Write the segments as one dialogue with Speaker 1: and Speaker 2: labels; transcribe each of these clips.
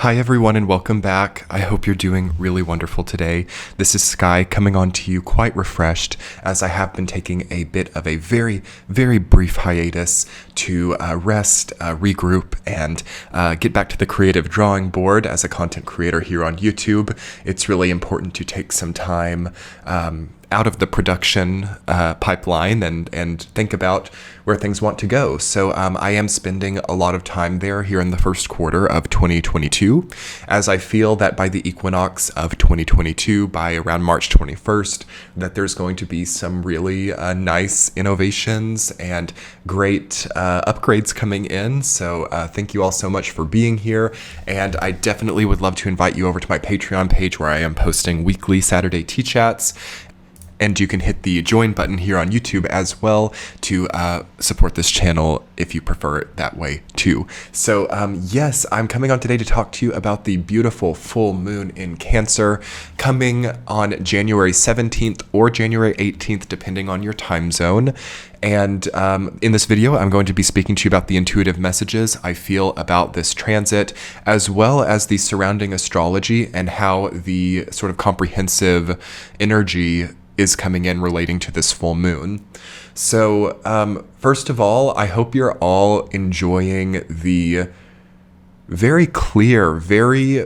Speaker 1: Hi everyone and welcome back. I hope you're doing really wonderful today. This is Sky coming on to you quite refreshed as I have been taking a bit of a very brief hiatus to rest, regroup, and get back to the creative drawing board as a content creator here on YouTube. It's really important to take some time out of the production pipeline and think about where things want to go. So I am spending a lot of time there here in the first quarter of 2022, as I feel that by the equinox of 2022, by around March 21st, that there's going to be some really nice innovations and great upgrades coming in. So thank you all so much for being here. And I definitely would love to invite you over to my Patreon page where I am posting weekly Saturday tea chats. And you can hit the join button here on YouTube as well to support this channel if you prefer it that way too. So yes, I'm coming on today to talk to you about the beautiful full moon in Cancer coming on January 17th or January 18th, depending on your time zone. And in this video, I'm going to be speaking to you about the intuitive messages I feel about this transit, as well as the surrounding astrology and how the sort of comprehensive energy is coming in relating to this full moon. So first of all, I hope you're all enjoying the very clear, very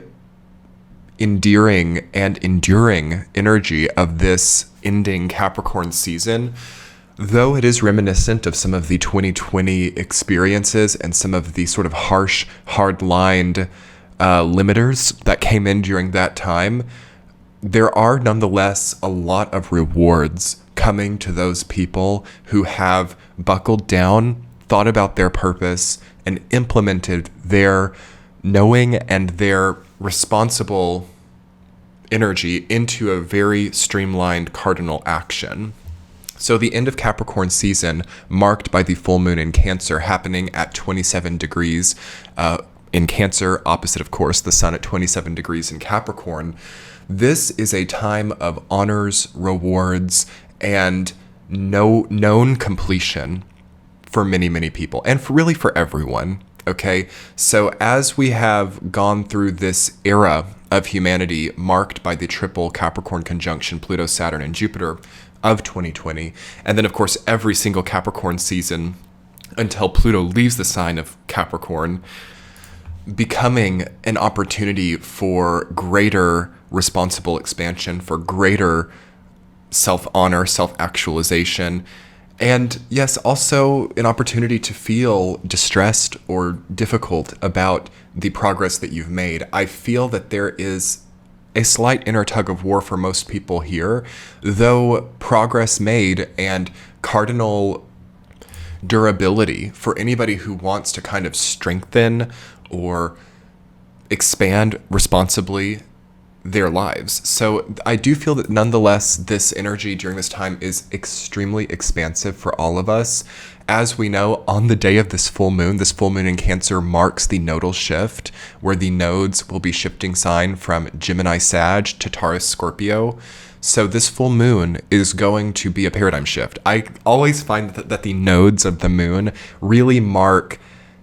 Speaker 1: endearing and enduring energy of this ending Capricorn season. Though it is reminiscent of some of the 2020 experiences and some of the sort of harsh, hard-lined limiters that came in during that time, there are nonetheless a lot of rewards coming to those people who have buckled down, thought about their purpose, and implemented their knowing and their responsible energy into a very streamlined cardinal action. So the end of Capricorn season, marked by the full moon in Cancer happening at 27 degrees in Cancer, opposite, of course, the sun at 27 degrees in Capricorn. This is a time of honors, rewards, and known completion for many people, and really for everyone, okay? So as we have gone through this era of humanity marked by the triple Capricorn conjunction, Pluto, Saturn, and Jupiter of 2020, and then, of course, every single Capricorn season until Pluto leaves the sign of Capricorn, becoming an opportunity for greater responsible expansion, for greater self-honor, self-actualization, and yes, also an opportunity to feel distressed or difficult about the progress that you've made. I feel that there is a slight inner tug of war for most people here, though progress made and cardinal durability for anybody who wants to kind of strengthen or expand responsibly their lives. So I do feel that nonetheless, this energy during this time is extremely expansive for all of us. As we know, on the day of this full moon in Cancer marks the nodal shift, where the nodes will be shifting sign from Gemini Sag to Taurus Scorpio. So this full moon is going to be a paradigm shift. I always find that the nodes of the moon really mark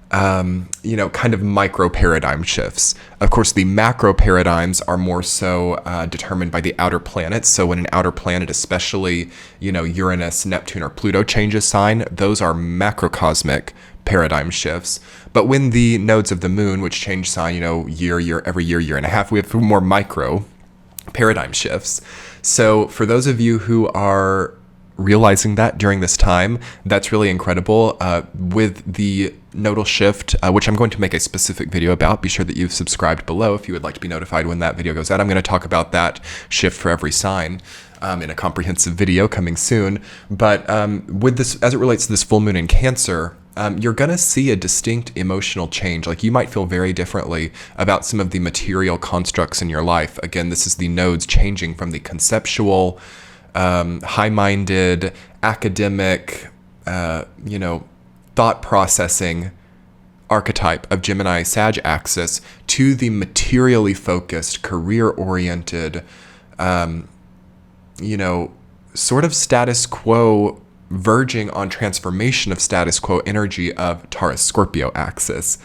Speaker 1: kind of micro paradigm shifts. Of course, the macro paradigms are more so determined by the outer planets. So when an outer planet, especially, Uranus, Neptune, or Pluto changes sign, those are macrocosmic paradigm shifts. But when the nodes of the moon, which change sign, every year and a half, we have more micro paradigm shifts. So for those of you who are realizing that during this time, that's really incredible. With the nodal shift, which I'm going to make a specific video about, be sure that you've subscribed below if you would like to be notified when that video goes out. I'm going to talk about that shift for every sign in a comprehensive video coming soon. But with this, as it relates to this full moon in Cancer, you're going to see a distinct emotional change. Like, you might feel very differently about some of the material constructs in your life. Again, this is the nodes changing from the conceptual, high-minded, academic, thought processing archetype of Gemini Sag axis to the materially focused, career-oriented, sort of status quo, verging on transformation of status quo energy of Taurus Scorpio axis.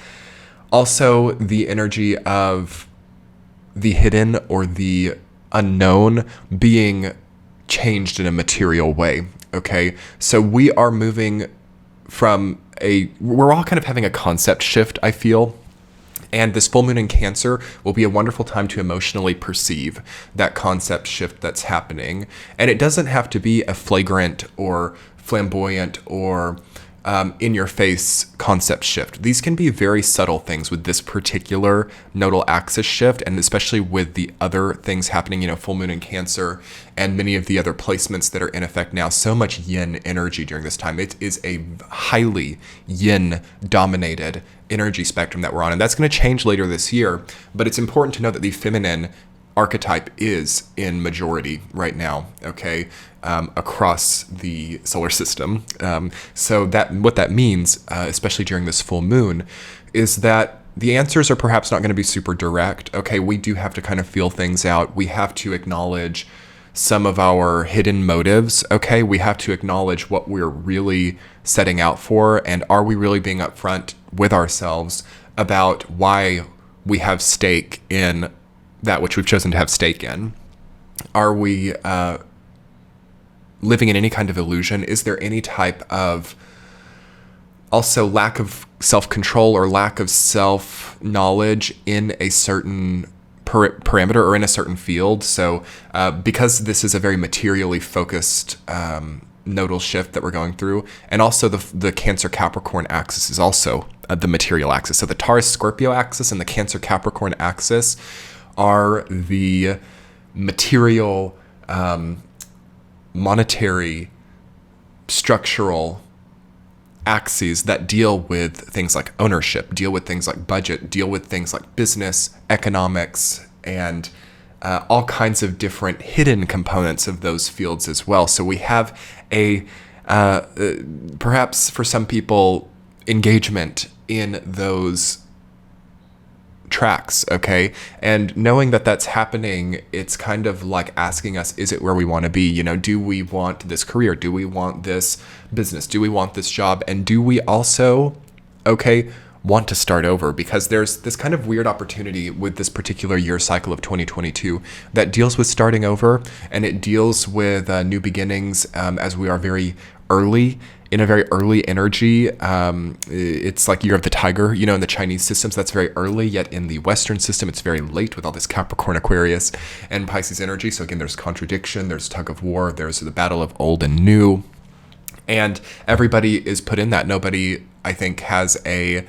Speaker 1: Also, the energy of the hidden or the unknown being changed in a material way. Okay, so we are moving from we're all kind of having a concept shift, I feel. And this full moon in Cancer will be a wonderful time to emotionally perceive that concept shift that's happening. And it doesn't have to be a flagrant or flamboyant or in your face concept shift. These can be very subtle things with this particular nodal axis shift, and especially with the other things happening, full moon in Cancer and many of the other placements that are in effect now. So much yin energy during this time. It is a highly yin dominated energy spectrum that we're on, and that's going to change later this year. But it's important to know that the feminine archetype is in majority right now, okay, across the solar system. So that what that means, especially during this full moon, is that the answers are perhaps not going to be super direct. Okay, we do have to kind of feel things out. We have to acknowledge some of our hidden motives. Okay, we have to acknowledge what we're really setting out for, and are we really being upfront with ourselves about why we have stake in that which we've chosen to have stake in? Are we living in any kind of illusion? Is there any type of also lack of self-control or lack of self-knowledge in a certain parameter or in a certain field? So because this is a very materially focused nodal shift that we're going through, and also the Cancer Capricorn axis is also the material axis. So the Taurus Scorpio axis and the Cancer Capricorn axis are the material, monetary, structural axes that deal with things like ownership, deal with things like budget, deal with things like business, economics, and all kinds of different hidden components of those fields as well. So we have a, perhaps for some people, engagement in those tracks, okay? And knowing that that's happening, it's kind of like asking us, is it where we want to be? Do we want this career? Do we want this business? Do we want this job? And do we also, want to start over? Because there's this kind of weird opportunity with this particular year cycle of 2022 that deals with starting over, and it deals with new beginnings as we are very early, in a very early energy. It's like Year of the Tiger, in the Chinese systems, that's very early, yet in the Western system, it's very late with all this Capricorn, Aquarius, and Pisces energy. So again, there's contradiction, there's tug of war, there's the battle of old and new, and everybody is put in that. Nobody, I think, has a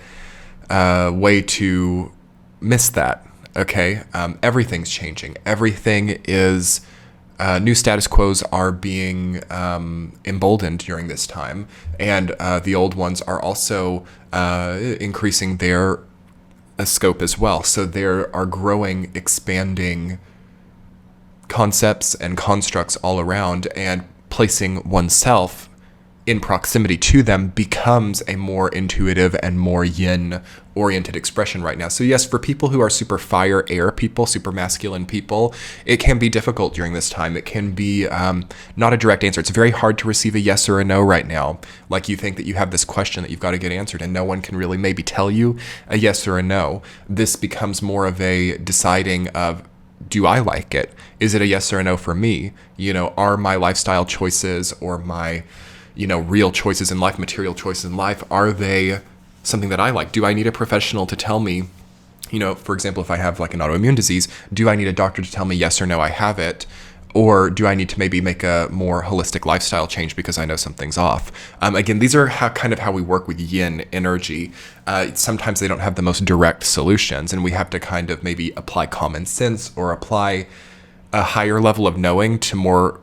Speaker 1: way to miss that, okay? Everything's changing. Everything is... new status quos are being emboldened during this time, and the old ones are also increasing their scope as well. So there are growing, expanding concepts and constructs all around, and placing oneself in proximity to them becomes a more intuitive and more yin-oriented expression right now. So yes, for people who are super fire air people, super masculine people, it can be difficult during this time. It can be not a direct answer. It's very hard to receive a yes or a no right now. Like, you think that you have this question that you've got to get answered, and no one can really maybe tell you a yes or a no. This becomes more of a deciding of, do I like it? Is it a yes or a no for me? Are my lifestyle choices or my real choices in life, material choices in life, are they something that I like? Do I need a professional to tell me, for example, if I have like an autoimmune disease, do I need a doctor to tell me yes or no I have it? Or do I need to maybe make a more holistic lifestyle change because I know something's off? Again, these are how we work with yin energy. Sometimes they don't have the most direct solutions, and we have to kind of maybe apply common sense or apply a higher level of knowing to more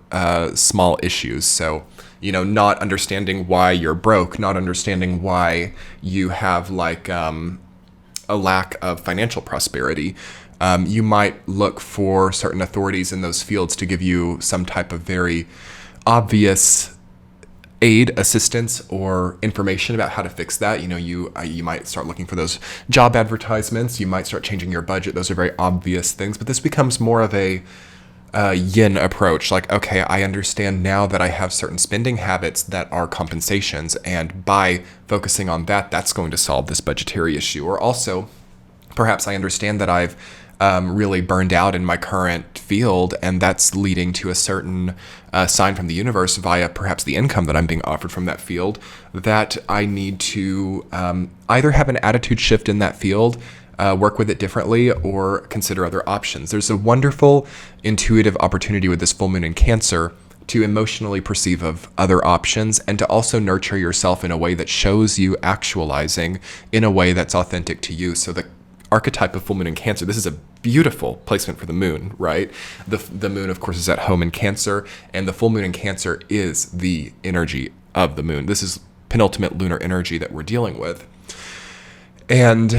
Speaker 1: small issues. So, not understanding why you're broke, not understanding why you have like a lack of financial prosperity. You might look for certain authorities in those fields to give you some type of very obvious aid, assistance, or information about how to fix that. You might start looking for those job advertisements. You might start changing your budget. Those are very obvious things, but this becomes more of a yin approach. Like, okay, I understand now that I have certain spending habits that are compensations, and by focusing on that, that's going to solve this budgetary issue. Or also, Perhaps I understand that I've really burned out in my current field, and that's leading to a certain sign from the universe via perhaps the income that I'm being offered from that field, that I need to either have an attitude shift in that field, work with it differently, or consider other options. There's a wonderful intuitive opportunity with this full moon in Cancer to emotionally perceive of other options and to also nurture yourself in a way that shows you actualizing in a way that's authentic to you. So the archetype of full moon in Cancer, this is a beautiful placement for the moon, right? The moon, of course, is at home in Cancer, and the full moon in Cancer is the energy of the moon. This is penultimate lunar energy that we're dealing with. And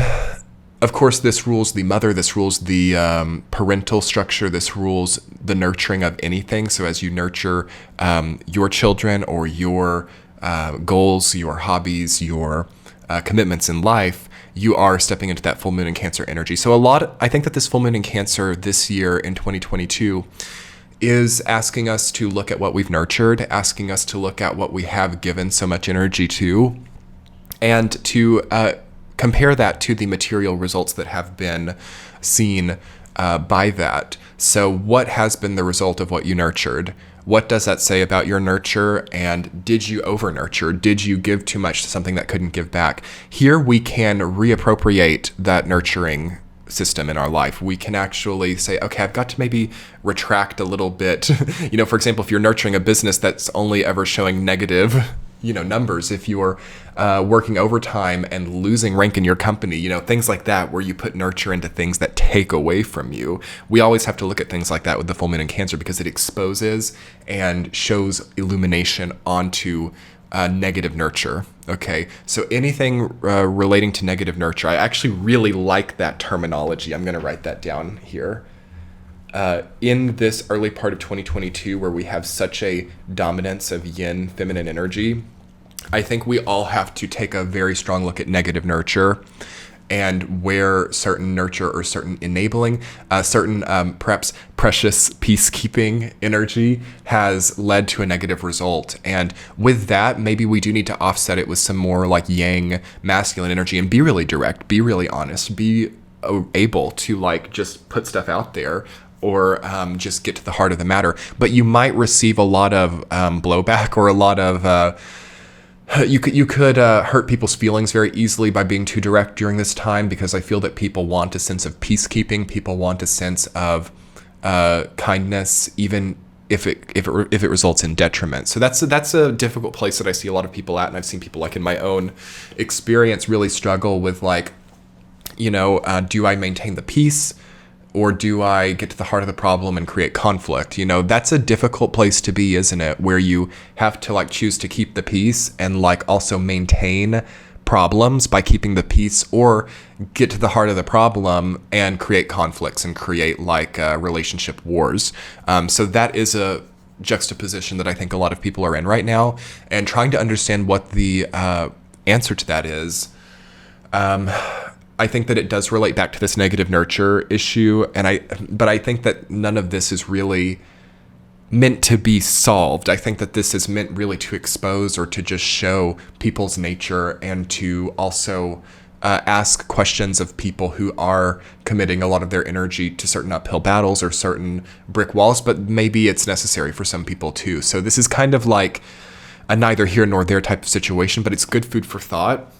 Speaker 1: of course, this rules the mother, this rules the parental structure, this rules the nurturing of anything. So as you nurture your children or your goals, your hobbies, your commitments in life, you are stepping into that full moon in Cancer energy. So I think that this full moon in Cancer this year in 2022 is asking us to look at what we've nurtured, asking us to look at what we have given so much energy to, and to compare that to the material results that have been seen by that. So what has been the result of what you nurtured? What does that say about your nurture? And did you over nurture? Did you give too much to something that couldn't give back? Here we can reappropriate that nurturing system in our life. We can actually say, okay, I've got to maybe retract a little bit. For example, if you're nurturing a business that's only ever showing negative numbers, if you're working overtime and losing rank in your company, things like that, where you put nurture into things that take away from you. We always have to look at things like that with the full moon in Cancer because it exposes and shows illumination onto negative nurture. Okay, so anything relating to negative nurture, I actually really like that terminology. I'm going to write that down here. In this early part of 2022, where we have such a dominance of yin, feminine energy, I think we all have to take a very strong look at negative nurture and where certain nurture or certain enabling, certain perhaps precious peacekeeping energy has led to a negative result. And with that, maybe we do need to offset it with some more like yang, masculine energy and be really direct, be really honest, be able to just put stuff out there, or just get to the heart of the matter. But you might receive a lot of blowback or a lot of you could hurt people's feelings very easily by being too direct during this time, because I feel that people want a sense of peacekeeping. People want a sense of kindness, even if it results in detriment. So that's a difficult place that I see a lot of people at, and I've seen people in my own experience really struggle with do I maintain the peace? Or do I get to the heart of the problem and create conflict? That's a difficult place to be, isn't it? Where you have to choose to keep the peace and also maintain problems by keeping the peace, or get to the heart of the problem and create conflicts and create relationship wars. So that is a juxtaposition that I think a lot of people are in right now, and trying to understand what the answer to that is. I think that it does relate back to this negative nurture issue, but I think that none of this is really meant to be solved. I think that this is meant really to expose or to just show people's nature, and to also ask questions of people who are committing a lot of their energy to certain uphill battles or certain brick walls, but maybe it's necessary for some people too. So this is kind of like a neither here nor there type of situation, but it's good food for thought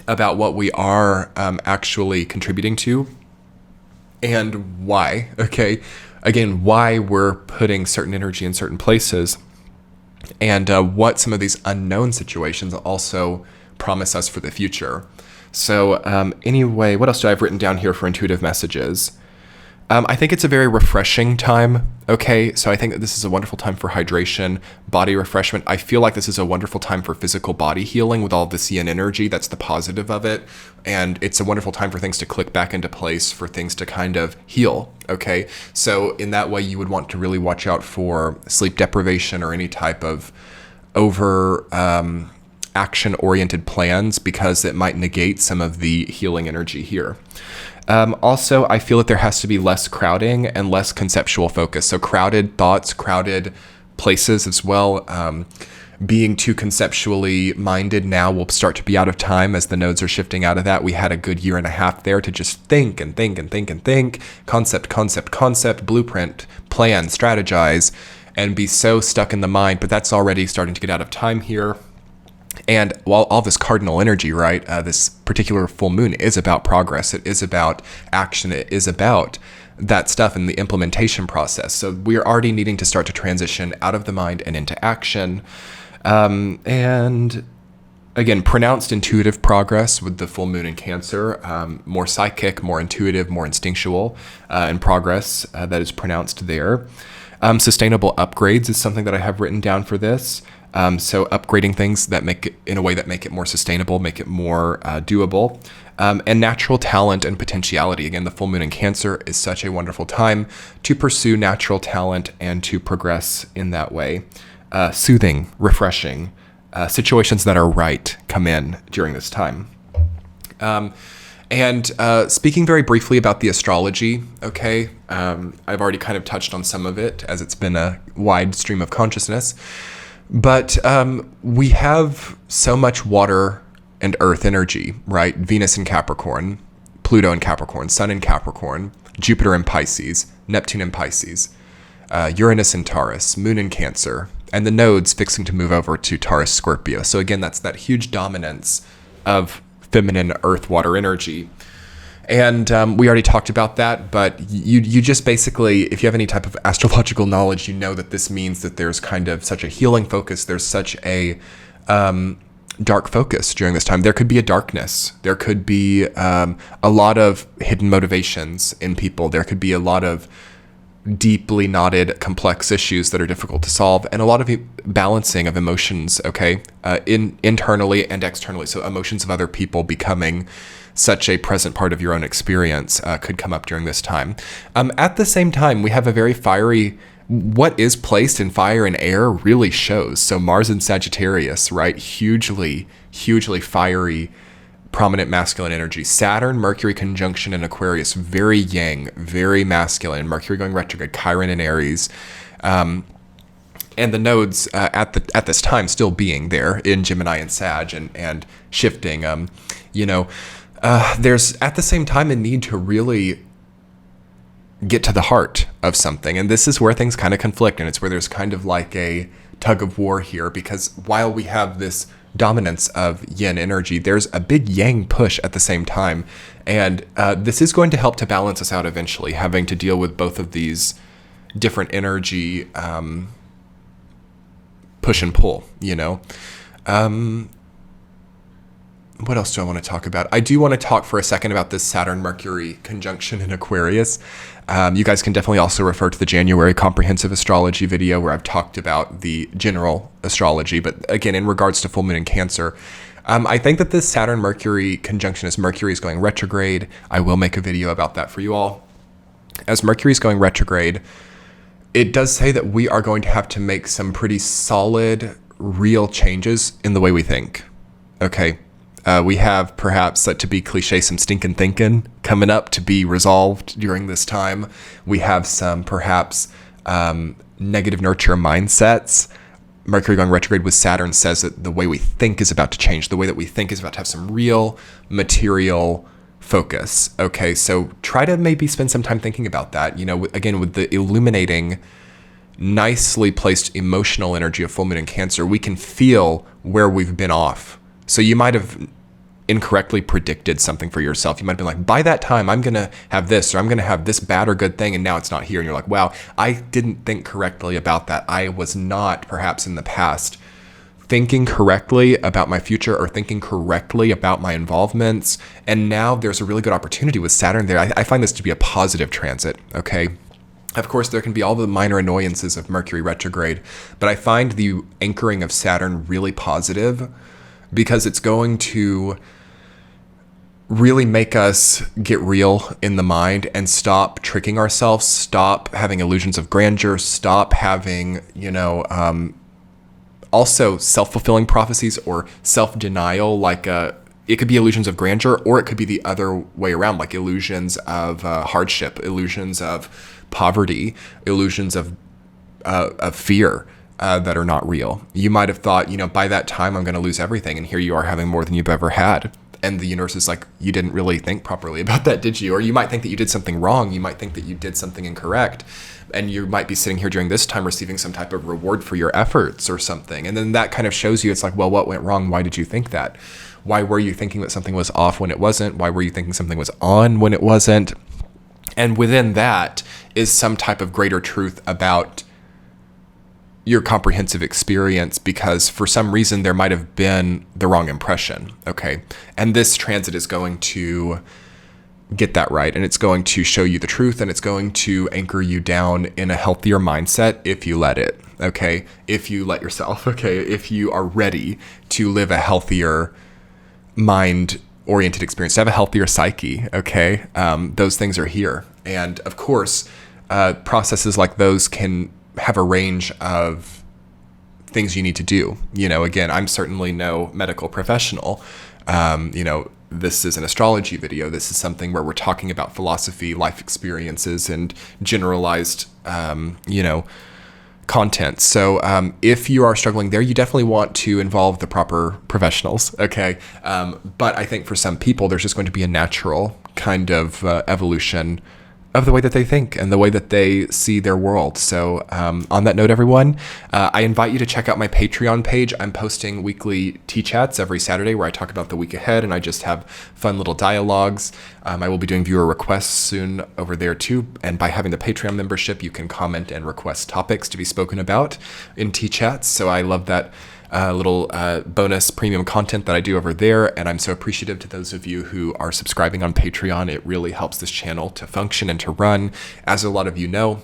Speaker 1: about what we are actually contributing to and why. Okay, again, why we're putting certain energy in certain places, and what some of these unknown situations also promise us for the future. So anyway, what else do I have written down here for intuitive messages? I think it's a very refreshing time. Okay, so I think that this is a wonderful time for hydration, body refreshment. I feel like this is a wonderful time for physical body healing with all this yin energy. That's the positive of it. And it's a wonderful time for things to click back into place, for things to kind of heal. Okay, so in that way, you would want to really watch out for sleep deprivation or any type of over action-oriented plans, because it might negate some of the healing energy here. Also, I feel that there has to be less crowding and less conceptual focus. So crowded thoughts, crowded places as well. being too conceptually minded now will start to be out of time as the nodes are shifting out of that. We had a good year and a half there to just think and think and think and think, concept, blueprint, plan, strategize, and be so stuck in the mind. But that's already starting to get out of time here. And while all this cardinal energy, right, this particular full moon is about progress, it is about action, it is about that stuff in the implementation process. So we're already needing to start to transition out of the mind and into action. And again, pronounced intuitive progress with the full moon in Cancer, more psychic, more intuitive, more instinctual, and progress that is pronounced there. Sustainable upgrades is something that I have written down for this. So upgrading things that make it in a way that make it more sustainable, make it more doable. And natural talent and potentiality. Again, the full moon in Cancer is such a wonderful time to pursue natural talent and to progress in that way. Soothing, refreshing, situations that are right come in during this time. And speaking very briefly about the astrology, okay, I've already kind of touched on some of it as it's been a wide stream of consciousness, but we have so much water and earth energy, right? Venus in Capricorn, Pluto in Capricorn, Sun in Capricorn, Jupiter in Pisces, Neptune in Pisces, Uranus in Taurus, Moon in Cancer, and the nodes fixing to move over to Taurus Scorpio. So again, that's that huge dominance of feminine earth water energy. And we already talked about that, but you just basically, if you have any type of astrological knowledge, you know that this means that there's kind of such a healing focus. There's such a dark focus during this time. There could be a darkness. There could be a lot of hidden motivations in people. There could be a lot of deeply knotted, complex issues that are difficult to solve, and a lot of balancing of emotions, okay, internally and externally. So emotions of other people becoming such a present part of your own experience could come up during this time. At the same time, we have a very fiery, what is placed in fire and air really shows. So Mars in Sagittarius, right? Hugely fiery, prominent masculine energy. Saturn, Mercury conjunction in Aquarius, very yang, very masculine. Mercury going retrograde, Chiron in Aries. And the nodes at this time still being there in Gemini and Sag and shifting. There's at the same time a need to really get to the heart of something. And this is where things kind of conflict, and it's where there's kind of like a tug of war here, because while we have this dominance of yin energy, there's a big yang push at the same time. And this is going to help to balance us out eventually, having to deal with both of these different energy push and pull, What else do I want to talk about? I do want to talk for a second about this Saturn-Mercury conjunction in Aquarius. You guys can definitely also refer to the January comprehensive astrology video where I've talked about the general astrology. But again, in regards to full moon in Cancer, I think that this Saturn-Mercury conjunction, as Mercury is going retrograde, I will make a video about that for you all. As Mercury is going retrograde, it does say that we are going to have to make some pretty solid, real changes in the way we think. Okay. We have perhaps, to be cliche, some stinking thinking coming up to be resolved during this time. We have some perhaps negative nurture mindsets. Mercury going retrograde with Saturn says that the way we think is about to change. The way that we think is about to have some real material focus. Okay, so try to maybe spend some time thinking about that. Again, with the illuminating, nicely placed emotional energy of full moon in Cancer, we can feel where we've been off. So you might have incorrectly predicted something for yourself. You might have been like, by that time, I'm going to have this, or I'm going to have this bad or good thing, and now it's not here. And you're like, wow, I didn't think correctly about that. I was not, perhaps in the past, thinking correctly about my future or thinking correctly about my involvements. And now there's a really good opportunity with Saturn there. I find this to be a positive transit, okay? Of course, there can be all the minor annoyances of Mercury retrograde, but I find the anchoring of Saturn really positive because it's going to really make us get real in the mind and stop tricking ourselves, stop having illusions of grandeur, stop having, also self-fulfilling prophecies or self-denial, it could be illusions of grandeur, or it could be the other way around, like illusions of hardship, illusions of poverty, illusions of fear. that are not real. You might have thought, by that time I'm going to lose everything, and here you are having more than you've ever had. And the universe is like, you didn't really think properly about that, did you? Or you might think that you did something wrong. You might think that you did something incorrect. And you might be sitting here during this time receiving some type of reward for your efforts or something. And then that kind of shows you, it's like, well, what went wrong? Why did you think that? Why were you thinking that something was off when it wasn't? Why were you thinking something was on when it wasn't? And within that is some type of greater truth about your comprehensive experience, because for some reason there might have been the wrong impression. Okay. And this transit is going to get that right. And it's going to show you the truth, and it's going to anchor you down in a healthier mindset if you let it. Okay. If you let yourself, okay. If you are ready to live a healthier mind oriented experience, to have a healthier psyche. Okay. Those things are here. And of course, processes like those can have a range of things you need to do. Again, I'm certainly no medical professional. This is an astrology video. This is something where we're talking about philosophy, life experiences, and generalized, content. So if you are struggling there, you definitely want to involve the proper professionals. Okay. But I think for some people, there's just going to be a natural kind of evolution of the way that they think and the way that they see their world. So on that note, everyone, I invite you to check out my Patreon page. I'm posting weekly tea chats every Saturday where I talk about the week ahead, and I just have fun little dialogues. I will be doing viewer requests soon over there too. And by having the Patreon membership, you can comment and request topics to be spoken about in tea chats. So I love that little bonus premium content that I do over there. And I'm so appreciative to those of you who are subscribing on Patreon. It really helps this channel to function and to run. As a lot of you know,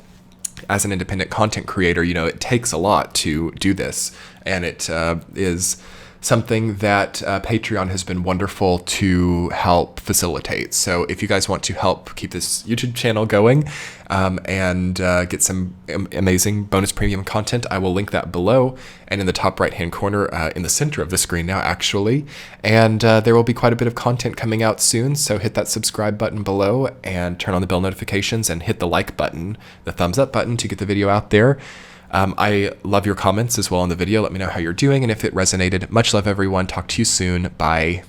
Speaker 1: as an independent content creator, it takes a lot to do this. And it is something that Patreon has been wonderful to help facilitate. So if you guys want to help keep this YouTube channel going and get some amazing bonus premium content, I will link that below and in the top right hand corner in the center of the screen now, actually. And there will be quite a bit of content coming out soon. So hit that subscribe button below and turn on the bell notifications and hit the like button, the thumbs up button to get the video out there. I love your comments as well on the video. Let me know how you're doing and if it resonated. Much love, everyone. Talk to you soon. Bye.